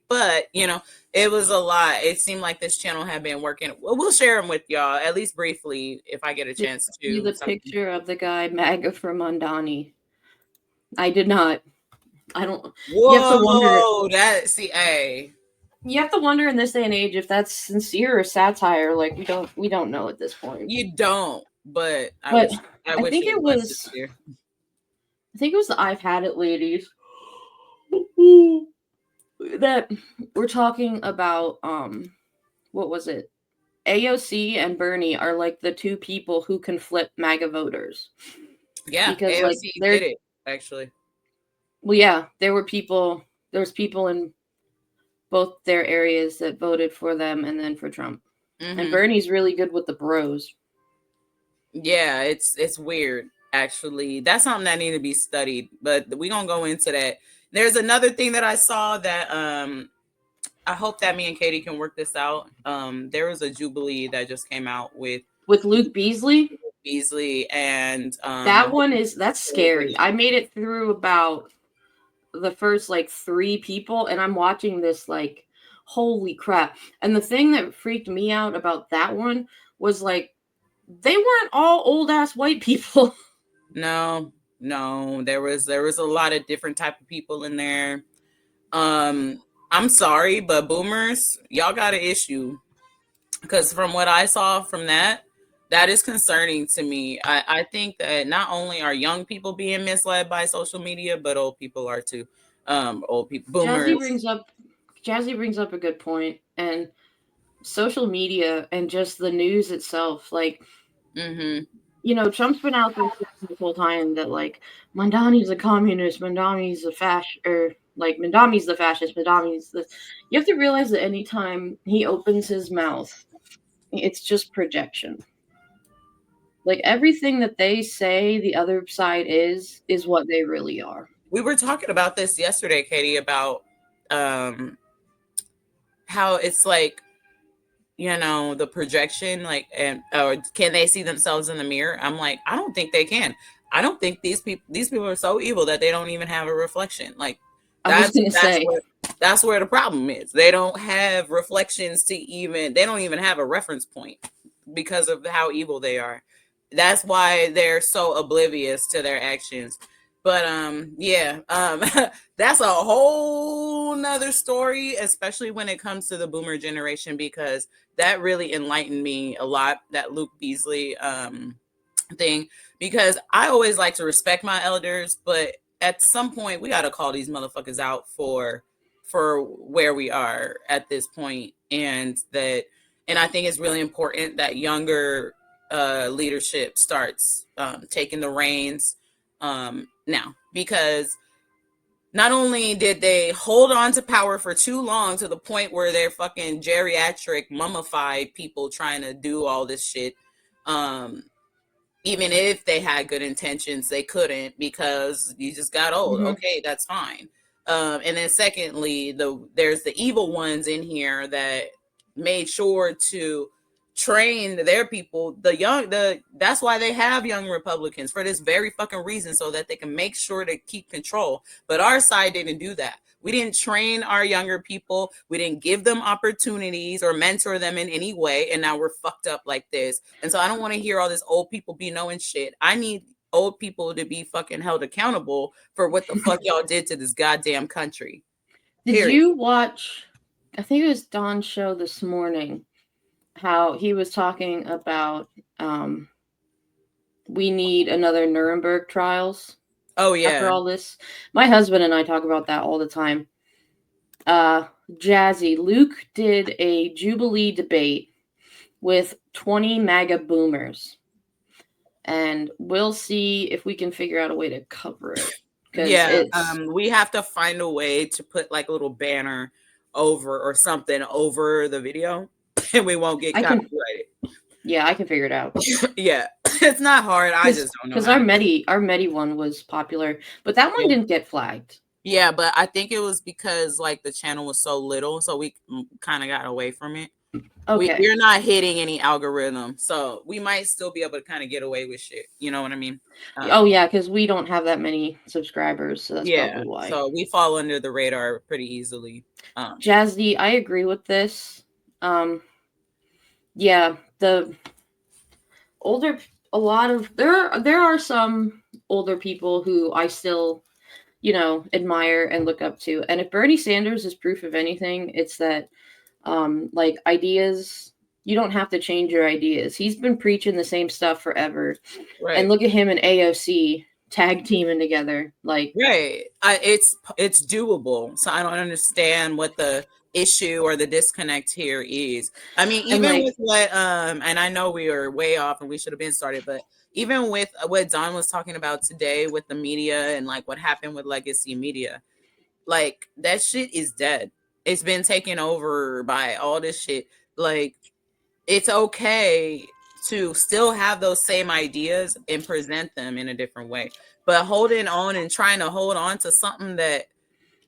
but you know, it was a lot. It seemed like this channel had been working. We'll share them with y'all at least briefly if I get a Did chance you see to. the picture of the guy MAGA from Mondani? I did not. I don't. You have to wonder. Whoa, that see, hey, You have to wonder in this day and age if that's sincere or satire. Like we don't know at this point. you don't, but But I I wish think it it was was. sincere. I think it was the I've Had It ladies that we're talking about. What was it? AOC and Bernie are like the two people who can flip MAGA voters Yeah, because like AOC they're did it actually. well, yeah, there's people in both their areas that voted for them and then for Trump. And Bernie's really good with the bros. Yeah, it's weird actually. That's something that need to be studied, but we gonna go into that. There's another thing that I saw that I hope that me and Katie can work this out. There was a Jubilee that just came out with Luke Beasley. Beasley and That one that's scary. I made it through about the first like 3 people and I'm watching this like holy crap. And the thing that freaked me out about that one was like they weren't all old ass white people. No, there was a lot of different type of people in there. I'm sorry, but boomers, y'all got an issue. Because from what I saw from that is concerning to me. I think that not only are young people being misled by social media, but old people are too. Old people, boomers. Jazzy brings up a good point, and social media and just the news itself, like, you know, Trump's been out there this whole time that like Mondani's a communist, Mondani's a fascist, or like Mondani's the fascist, Mondani's this. You have to realize that anytime he opens his mouth, it's just projection. Like everything that they say the other side is what they really are. We were talking about this yesterday, Katie, about how it's like, you know, the projection, like, and or can they see themselves in the mirror? I'm like, I don't think they can. I don't think these people are so evil that they don't even have a reflection. Like I was gonna say that's where the problem is. They don't have reflections to even, they don't even have a reference point because of how evil they are. That's why they're so oblivious to their actions. But yeah, that's a whole nother story, especially when it comes to the boomer generation, because that really enlightened me a lot, that Luke Beasley thing, because I always like to respect my elders, but at some point we got to call these motherfuckers out for where we are at this point. And I think it's really important that younger leadership starts taking the reins now, because not only did they hold on to power for too long to the point where they're fucking geriatric mummified people trying to do all this shit, even if they had good intentions, they couldn't because you just got old. Okay, that's fine. And then secondly, there's the evil ones in here that made sure to train their people, that's why they have young Republicans, for this very fucking reason, so that they can make sure to keep control. But our side didn't do that. We didn't train our younger people. We didn't give them opportunities or mentor them in any way. And now we're fucked up like this. And so I don't want to hear all this old people be knowing shit. I need old people to be fucking held accountable for what the fuck y'all did to this goddamn country. Did you watch, I think it was Don's show this morning, how he was talking about we need another Nuremberg trials. Oh yeah. After all this, my husband and I talk about that all the time. Jazzy, Luke did a Jubilee debate with 20 MAGA boomers, and we'll see if we can figure out a way to cover it. Yeah, we have to find a way to put like a little banner over or something over the video, and we won't get copyrighted. Yeah, I can figure it out. Yeah, it's not hard. I just don't know. Because our Medi one was popular, but that one didn't get flagged. Yeah, but I think it was because like the channel was so little, so we kind of got away from it. Okay. We're not hitting any algorithm, so we might still be able to kind of get away with shit. You know what I mean? Oh yeah, because we don't have that many subscribers, so that's Yeah, probably why. so we fall under the radar pretty easily. Jazzy, I agree with this. Yeah, the older, a lot of there are some older people who I still, admire and look up to. And if Bernie Sanders is proof of anything, it's that like ideas, you don't have to change your ideas. He's been preaching the same stuff forever. Right. And look at him and AOC tag teaming together. Like, right. It's doable. So I don't understand what the issue or the disconnect here is. I mean, even with what and I know we were way off and we should have been started, but even with what Don was talking about today with the media and like what happened with legacy media, like that shit is dead. It's been taken over by all this shit. Like, it's okay to still have those same ideas and present them in a different way, but holding on and trying to hold on to something that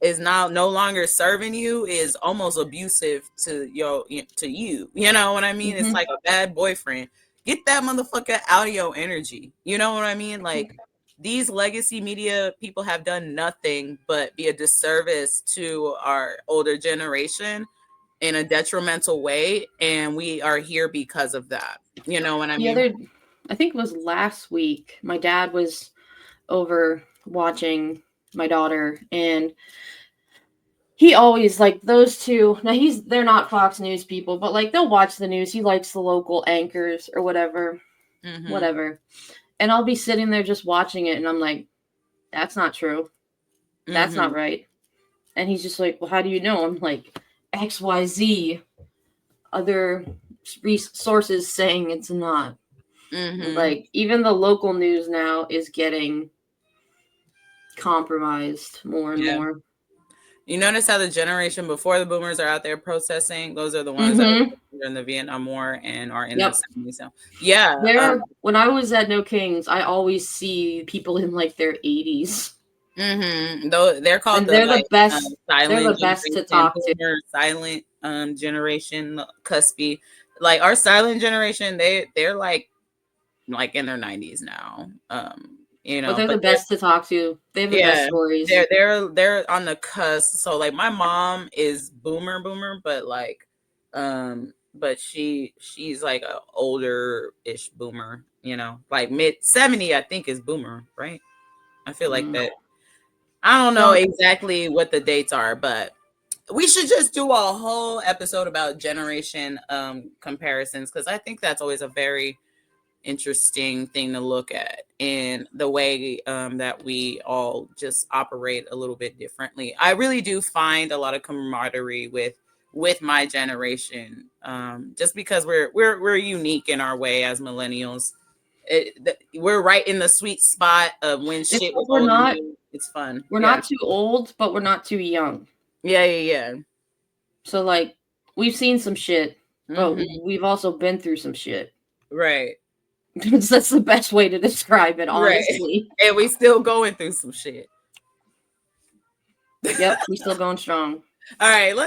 is now no longer serving you is almost abusive to you. You know what I mean? It's like a bad boyfriend. Get that motherfucker out of your energy. You know what I mean? Like, these legacy media people have done nothing but be a disservice to our older generation in a detrimental way, and we are here because of that. You know what I mean? I think it was last week, my dad was over watching my daughter, and he always, like, those two, now they're not Fox News people, but like they'll watch the news. He likes the local anchors or whatever. And I'll be sitting there just watching it, and I'm like, that's not true. That's not right. And he's just like, well, how do you know? I'm like, XYZ, other sources saying it's not. Like, even the local news now is getting compromised more and more. You notice how the generation before the boomers are out there protesting? Those are the ones that were in the Vietnam War and are in the 70s now. Yeah. When I was at No Kings, I always see people in like their 80s. Though they're called they're the best. They're the best to talk to. Silent generation, cuspy. Like, our silent generation, they're like in their 90s now. But they're the best to talk to. They have the best stories. They're on the cusp. So like, my mom is boomer, but like, but she's like a older-ish boomer, like mid 70, I think, is boomer, right? I feel like that. I don't know exactly what the dates are, but we should just do a whole episode about generation comparisons, because I think that's always a very interesting thing to look at, and the way that we all just operate a little bit differently. I really do find a lot of camaraderie with my generation, just because we're unique in our way as millennials. We're right in the sweet spot of when shit was old and new. It's fun. We're not too old, but we're not too young. Yeah. So like, we've seen some shit, but we've also been through some shit. Right. That's the best way to describe it, honestly. Right. And we still going through some shit. Yep, we still going strong. All right, let's